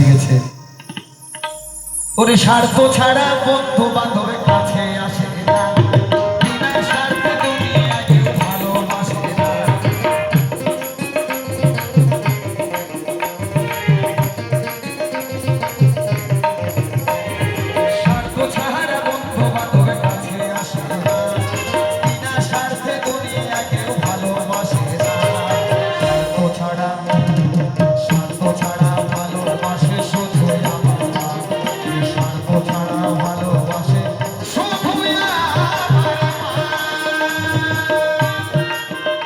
দিয়েছে। ওরে স্বার্থ ছাড়া বন্ধু বান্ধবের কাছে আসে না, বিনা স্বার্থে দুনিয়ায় কেউ ভালোবাসে না। স্বার্থ ছাড়া বন্ধু বান্ধবের কাছে আসে না, বিনা স্বার্থে দুনিয়ায় কেউ ভালোবাসে না। স্বার্থ ছাড়া ভালোবাসে শুধু আমার মা, স্বার্থ ছাড়া ভালোবাসে শুধু আমার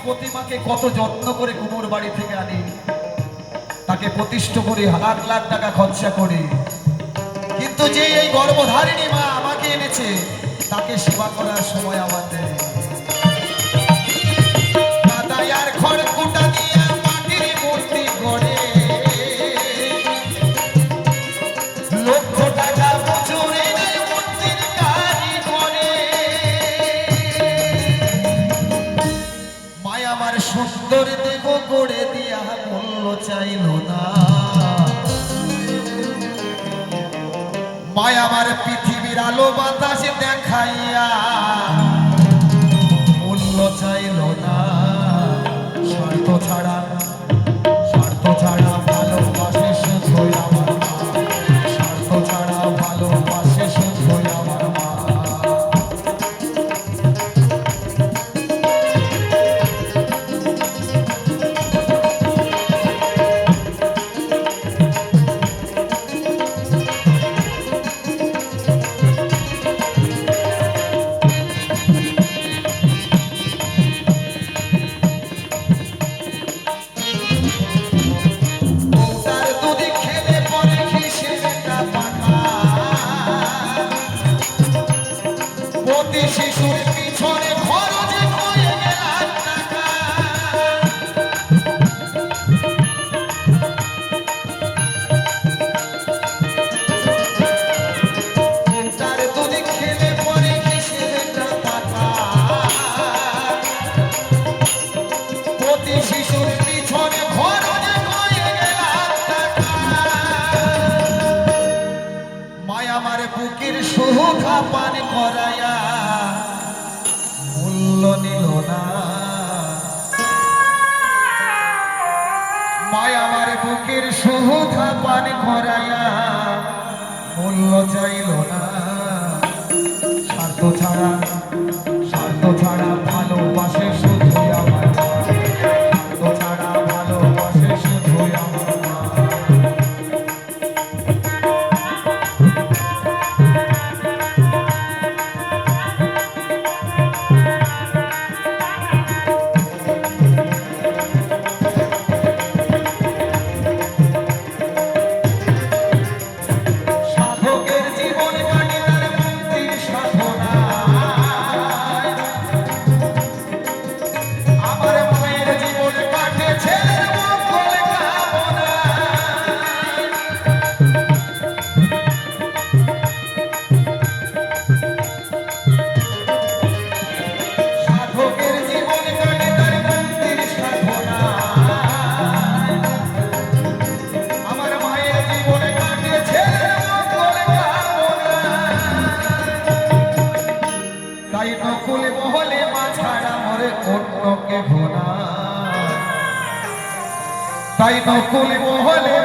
প্রতিমাকে কত যত্ন করে কুমোর বাড়ি থেকে আনি, তাকে প্রতিষ্ঠা করি, লাখ লাখ টাকা খরচা করি, কিন্তু যে এই গর্ভধারিণী মা আমাকে এনেছে তাকে সেবা করার সময় আমার নেই। কাদায়ার খড়কুটা দিয়া মাটির মূর্তি গড়ে, লক্ষ টাকা মজুরি নেয় মূর্তির কারিগরে। মায়া আমার সুন্দর দেহ করে দিয়া মূল্য চাইল না, মায়া আমার পৃথিবীর আলো বাতাস দেখাইয়া মূল্য চাইল না। স্বার্থ ছাড়া ভালোবাসে শুধু আমার মা, স্বার্থ ছাড়া ভালোবাসে শুধু আমার মা। শিশুর পিছনে খরচে হয়ে গেল টাকা, তার দুধ খেলে পরে কিসের টাকা, প্রতি শিশুর পিছনে খরচে হয়ে গেল টাকা। মায়া আমার বুকের সুখা পান করায়া মূল্য নিল না, মায়া আমার বুকের সুখা পান করায়া মূল্য চাইল না। স্বার্থ ছাড়া ভালোবাসে শুধু আমার মা, স্বার্থ ছাড়া ভালোবাসে শুধু আমার মা। তাই নকুল মহলে